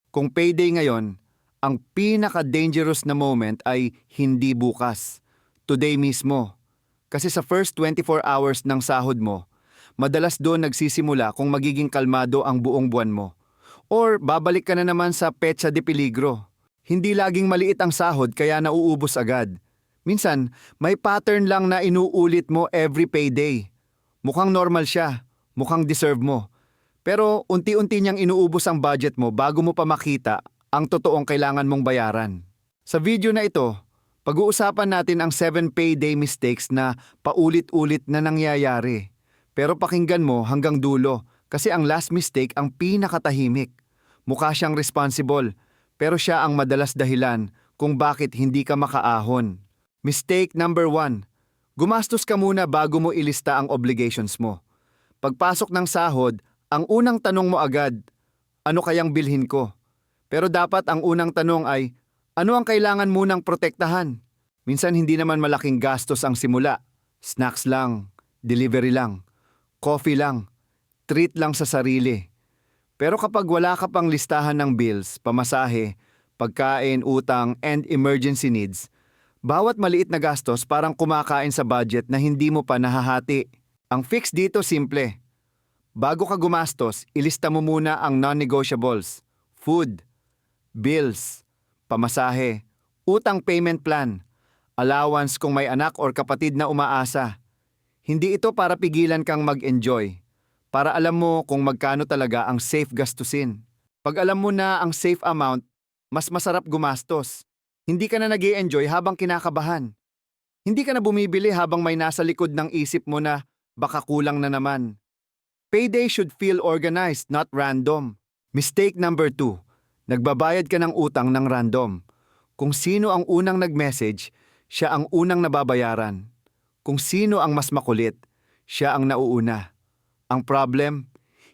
Kung payday ngayon, ang pinaka-dangerous na moment ay hindi bukas, today mismo. Kasi sa first 24 hours ng sahod mo, madalas doon nagsisimula kung magiging kalmado ang buong buwan mo. Or babalik ka na naman sa petsa de peligro. Hindi laging maliit ang sahod kaya nauubos agad. Minsan, may pattern lang na inuulit mo every payday. Mukhang normal siya, mukhang deserve mo. Pero unti-unti niyang inuubos ang budget mo bago mo pa makita ang totoong kailangan mong bayaran. Sa video na ito, pag-uusapan natin ang 7 payday mistakes na paulit-ulit na nangyayari. Pero pakinggan mo hanggang dulo kasi ang last mistake ang pinakatahimik. Mukha siyang responsible, pero siya ang madalas dahilan kung bakit hindi ka makaahon. Mistake number 1. Gumastos ka muna bago mo ilista ang obligations mo. Pagpasok ng sahod, ang unang tanong mo agad, ano kayang bilhin ko? Pero dapat ang unang tanong ay, ano ang kailangan munang protektahan? Minsan hindi naman malaking gastos ang simula. Snacks lang, delivery lang, coffee lang, treat lang sa sarili. Pero kapag wala ka pang listahan ng bills, pamasahe, pagkain, utang, and emergency needs, bawat maliit na gastos parang kumakain sa budget na hindi mo pa nahahati. Ang fix dito simple. Bago ka gumastos, ilista mo muna ang non-negotiables, food, bills, pamasahe, utang payment plan, allowance kung may anak or kapatid na umaasa. Hindi ito para pigilan kang mag-enjoy, para alam mo kung magkano talaga ang safe gastusin. Pag alam mo na ang safe amount, mas masarap gumastos. Hindi ka na nag-i-enjoy habang kinakabahan. Hindi ka na bumibili habang may nasa likod ng isip mo na baka kulang na naman. Payday should feel organized, not random. Mistake number 2. Nagbabayad ka ng utang ng random. Kung sino ang unang nag-message, siya ang unang nababayaran. Kung sino ang mas makulit, siya ang nauuna. Ang problem,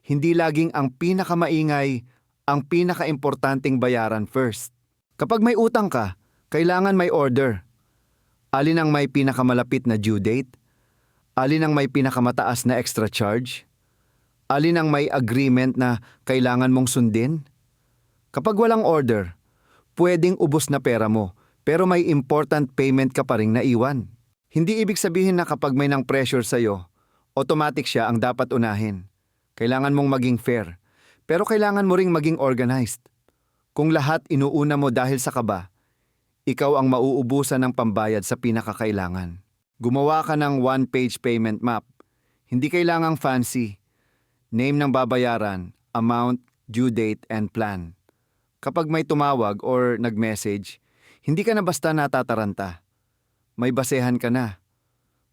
hindi laging ang pinakamaingay, ang pinakaimportanteng bayaran first. Kapag may utang ka, kailangan may order. Alin ang may pinakamalapit na due date? Alin ang may pinakamataas na extra charge? Alin ang may agreement na kailangan mong sundin? Kapag walang order, pwedeng ubos na pera mo, pero may important payment ka pa ring naiwan. Hindi ibig sabihin na kapag may nang pressure sa'yo, automatic siya ang dapat unahin. Kailangan mong maging fair, pero kailangan mo ring maging organized. Kung lahat inuuna mo dahil sa kaba, ikaw ang mauubusan ng pambayad sa pinakakailangan. Gumawa ka ng one-page payment map. Hindi kailangang fancy. Name ng babayaran, amount, due date, and plan. Kapag may tumawag or nag-message, hindi ka na basta natataranta. May basehan ka na.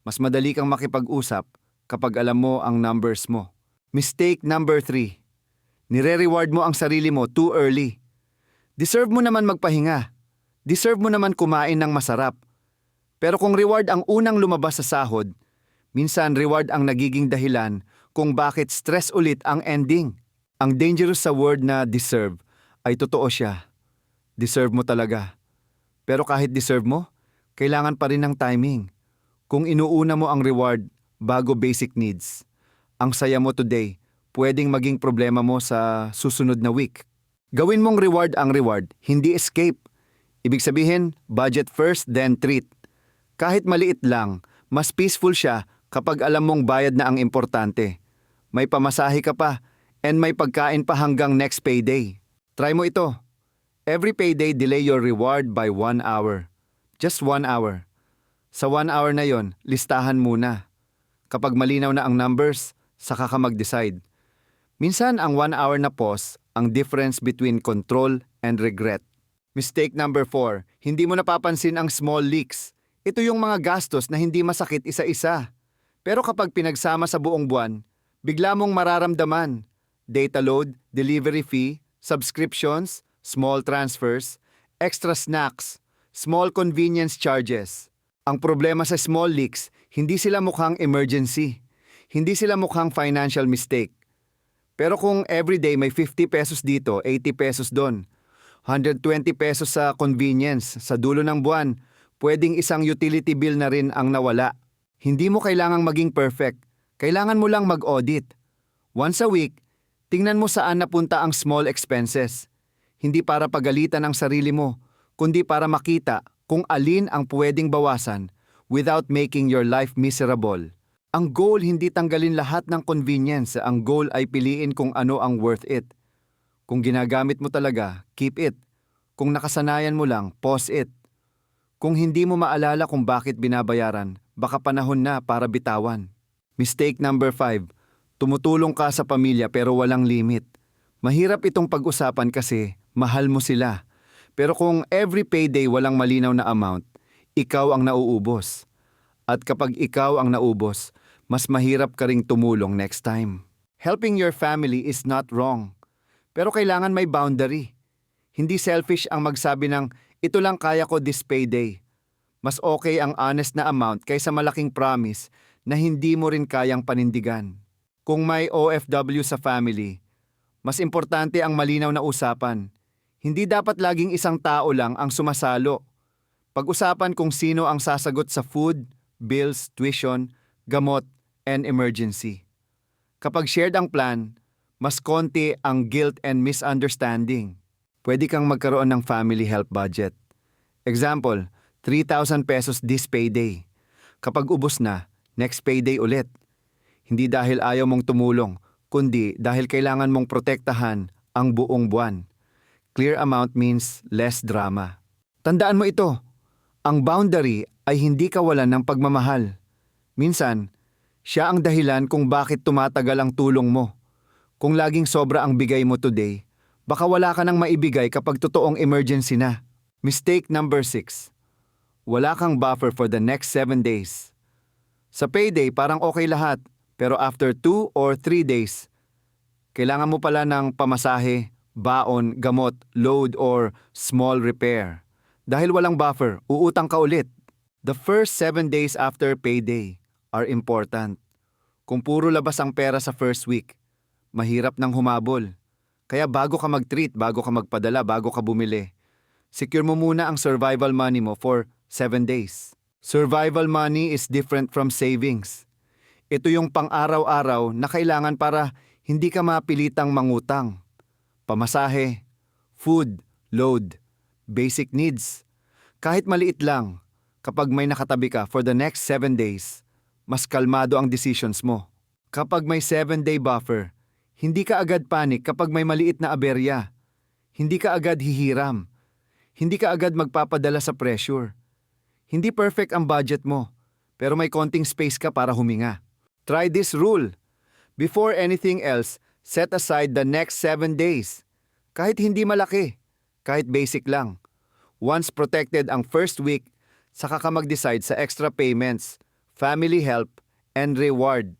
Mas madali kang makipag-usap kapag alam mo ang numbers mo. Mistake number 3. Nire-reward mo ang sarili mo too early. Deserve mo naman magpahinga. Deserve mo naman kumain ng masarap. Pero kung reward ang unang lumabas sa sahod, minsan reward ang nagiging dahilan kung bakit stress ulit ang ending. Ang dangerous sa word na deserve ay totoo siya. Deserve mo talaga. Pero kahit deserve mo, kailangan pa rin ng timing. Kung inuuna mo ang reward bago basic needs, ang saya mo today pwedeng maging problema mo sa susunod na week. Gawin mong reward ang reward, hindi escape. Ibig sabihin, budget first then treat. Kahit maliit lang, mas peaceful siya kapag alam mong bayad na ang importante. May pamasahe ka pa, and may pagkain pa hanggang next payday. Try mo ito. Every payday, delay your reward by 1 hour. Just 1 hour. Sa 1 hour na yon, listahan muna. Kapag malinaw na ang numbers, saka ka mag-decide. Minsan ang 1 hour na pause, ang difference between control and regret. Mistake number 4, hindi mo napapansin ang small leaks. Ito yung mga gastos na hindi masakit isa-isa. Pero kapag pinagsama sa buong buwan, bigla mong mararamdaman. Data load, delivery fee, subscriptions, small transfers, extra snacks, small convenience charges. Ang problema sa small leaks, hindi sila mukhang emergency. Hindi sila mukhang financial mistake. Pero kung everyday may 50 pesos dito, 80 pesos doon, 120 pesos sa convenience, sa dulo ng buwan, pwedeng isang utility bill na rin ang nawala. Hindi mo kailangang maging perfect. Kailangan mo lang mag-audit. Once a week, tingnan mo saan napunta ang small expenses. Hindi para pagalitan ang sarili mo, kundi para makita kung alin ang pwedeng bawasan without making your life miserable. Ang goal hindi tanggalin lahat ng convenience, ang goal ay piliin kung ano ang worth it. Kung ginagamit mo talaga, keep it. Kung nakasanayan mo lang, pause it. Kung hindi mo maalala kung bakit binabayaran, baka panahon na para bitawan. Mistake number 5. Tumutulong ka sa pamilya pero walang limit. Mahirap itong pag-usapan kasi mahal mo sila. Pero kung every payday walang malinaw na amount, ikaw ang nauubos. At kapag ikaw ang naubos, mas mahirap ka ring tumulong next time. Helping your family is not wrong. Pero kailangan may boundary. Hindi selfish ang magsabi ng, ito lang kaya ko this payday. Mas okay ang honest na amount kaysa malaking promise na hindi mo rin kayang panindigan. Kung may OFW sa family, mas importante ang malinaw na usapan. Hindi dapat laging isang tao lang ang sumasalo. Pag-usapan kung sino ang sasagot sa food, bills, tuition, gamot, and emergency. Kapag shared ang plan, mas konti ang guilt and misunderstanding. Pwede kang magkaroon ng family help budget. Example, 3,000 pesos this payday. Kapag ubos na, next payday ulit. Hindi dahil ayaw mong tumulong, kundi dahil kailangan mong protektahan ang buong buwan. Clear amount means less drama. Tandaan mo ito, ang boundary ay hindi kawalan ng pagmamahal. Minsan, siya ang dahilan kung bakit tumatagal ang tulong mo. Kung laging sobra ang bigay mo today, baka wala ka nang maibigay kapag totoong emergency na. Mistake number 6. Wala kang buffer for the next 7 days. Sa payday parang okay lahat, pero after 2 or 3 days, kailangan mo pala ng pamasahe, baon, gamot, load or small repair. Dahil walang buffer, uutang ka ulit. The first 7 days after payday are important. Kung puro labas ang pera sa first week, mahirap nang humabol. Kaya bago ka mag-treat, bago ka magpadala, bago ka bumili, secure mo muna ang survival money mo for 7 days. Survival money is different from savings. Ito yung pang-araw-araw na kailangan para hindi ka mapilitang mangutang. Pamasahe, food, load, basic needs. Kahit maliit lang, kapag may nakatabi ka for the next 7 days, mas kalmado ang decisions mo. Kapag may 7-day buffer, hindi ka agad panic kapag may maliit na aberya. Hindi ka agad hihiram. Hindi ka agad magpapadala sa pressure. Hindi perfect ang budget mo, pero may konting space ka para huminga. Try this rule. Before anything else, set aside the next 7 days. Kahit hindi malaki, kahit basic lang. Once protected ang first week, saka ka mag-decide sa extra payments, family help, and reward.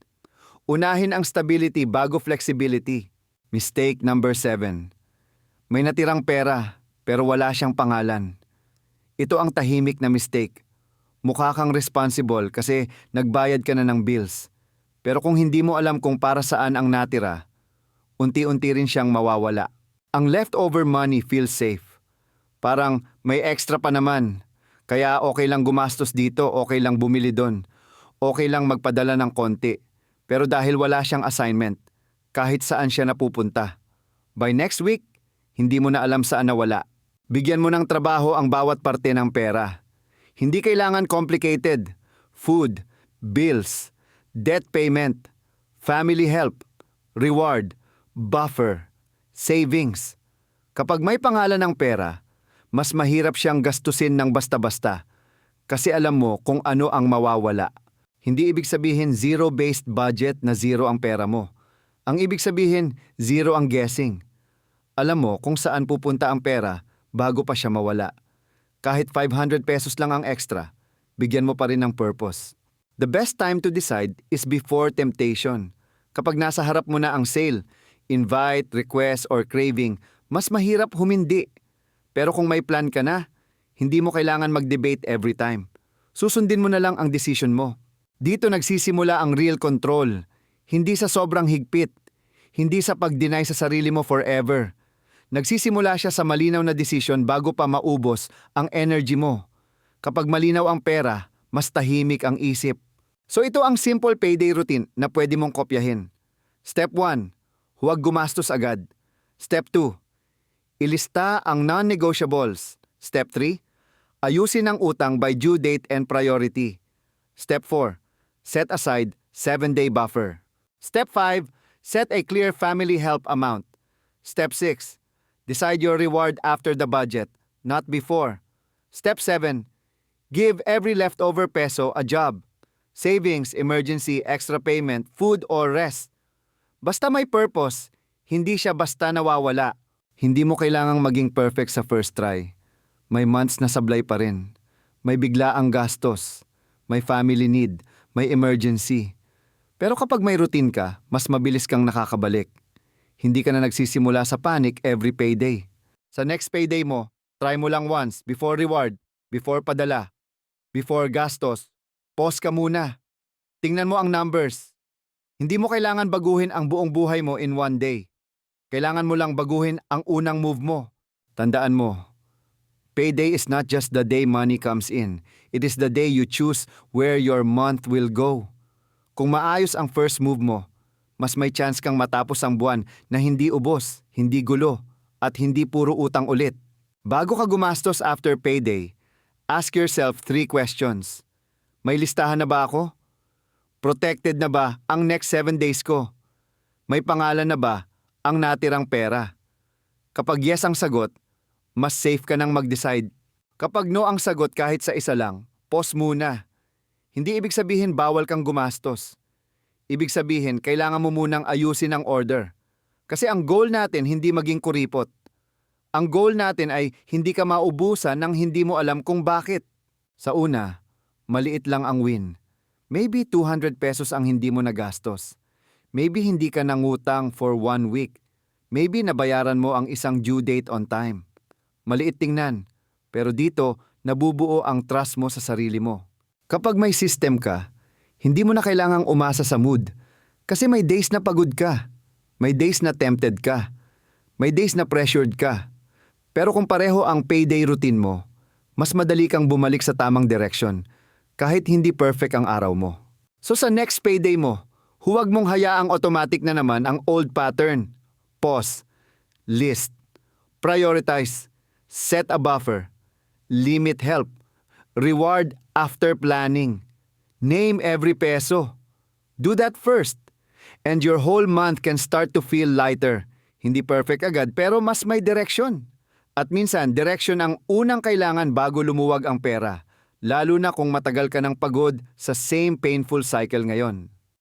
Unahin ang stability bago flexibility. Mistake number 7. May natirang pera, pero wala siyang pangalan. Ito ang tahimik na mistake. Mukha kang responsible kasi nagbayad ka na ng bills. Pero kung hindi mo alam kung para saan ang natira, unti-unti rin siyang mawawala. Ang leftover money feels safe. Parang may extra pa naman. Kaya okay lang gumastos dito, okay lang bumili doon. Okay lang magpadala ng konti. Pero dahil wala siyang assignment, kahit saan siya napupunta. By next week, hindi mo na alam saan nawala. Bigyan mo ng trabaho ang bawat parte ng pera. Hindi kailangan complicated. Food, bills, debt payment, family help, reward, buffer, savings. Kapag may pangalan ng pera, mas mahirap siyang gastusin ng basta-basta kasi alam mo kung ano ang mawawala. Hindi ibig sabihin zero-based budget na zero ang pera mo. Ang ibig sabihin, zero ang guessing. Alam mo kung saan pupunta ang pera bago pa siya mawala. Kahit 500 pesos lang ang extra, bigyan mo pa rin ng purpose. The best time to decide is before temptation. Kapag nasa harap mo na ang sale, invite, request, or craving, mas mahirap humindi. Pero kung may plan ka na, hindi mo kailangan mag-debate every time. Susundin mo na lang ang decision mo. Dito nagsisimula ang real control. Hindi sa sobrang higpit. Hindi sa pag-deny sa sarili mo forever. Nagsisimula siya sa malinaw na decision bago pa maubos ang energy mo. Kapag malinaw ang pera, mas tahimik ang isip. So ito ang simple payday routine na pwede mong kopyahin. Step 1, huwag gumastos agad. Step 2, Ilista ang non-negotiables. Step 3. Ayusin ang utang by due date and priority. Step 4. Set aside 7-day buffer. Step 5. Set a clear family help amount. Step 6. Decide your reward after the budget, not before. Step 7. Give every leftover peso a job. Savings, emergency, extra payment, food or rest. Basta may purpose, hindi siya basta nawawala. Hindi mo kailangang maging perfect sa first try. May months na sablay pa rin. May biglaang gastos. May family need. May emergency. Pero kapag may routine ka, mas mabilis kang nakakabalik. Hindi ka na nagsisimula sa panic every payday. Sa next payday mo, try mo lang once, before reward, before padala, before gastos. Pause ka muna. Tingnan mo ang numbers. Hindi mo kailangan baguhin ang buong buhay mo in one day. Kailangan mo lang baguhin ang unang move mo. Tandaan mo, payday is not just the day money comes in. It is the day you choose where your month will go. Kung maayos ang first move mo, mas may chance kang matapos ang buwan na hindi ubos, hindi gulo, at hindi puro utang ulit. Bago ka gumastos after payday, ask yourself 3 questions. May listahan na ba ako? Protected na ba ang next 7 days ko? May pangalan na ba ang natirang pera? Kapag yes ang sagot, mas safe ka nang mag-decide. Kapag no ang sagot kahit sa isa lang, pause muna. Hindi ibig sabihin bawal kang gumastos. Ibig sabihin kailangan mo munang ayusin ang order. Kasi ang goal natin hindi maging kuripot. Ang goal natin ay hindi ka maubusan nang hindi mo alam kung bakit. Sa una, maliit lang ang win. Maybe 200 pesos ang hindi mo nagastos. Maybe hindi ka nangutang for 1 week. Maybe nabayaran mo ang isang due date on time. Maliit tingnan, pero dito nabubuo ang trust mo sa sarili mo. Kapag may system ka, hindi mo na kailangang umasa sa mood. Kasi may days na pagod ka. May days na tempted ka. May days na pressured ka. Pero kung pareho ang payday routine mo, mas madali kang bumalik sa tamang direction kahit hindi perfect ang araw mo. So sa next payday mo, huwag mong hayaang automatic na naman ang old pattern. Pause. List. Prioritize. Set a buffer. Limit help. Reward after planning. Name every peso. Do that first. And your whole month can start to feel lighter. Hindi perfect agad pero mas may direksyon. At minsan, direksyon ang unang kailangan bago lumuwag ang pera. Lalo na kung matagal ka ng pagod sa same painful cycle ngayon.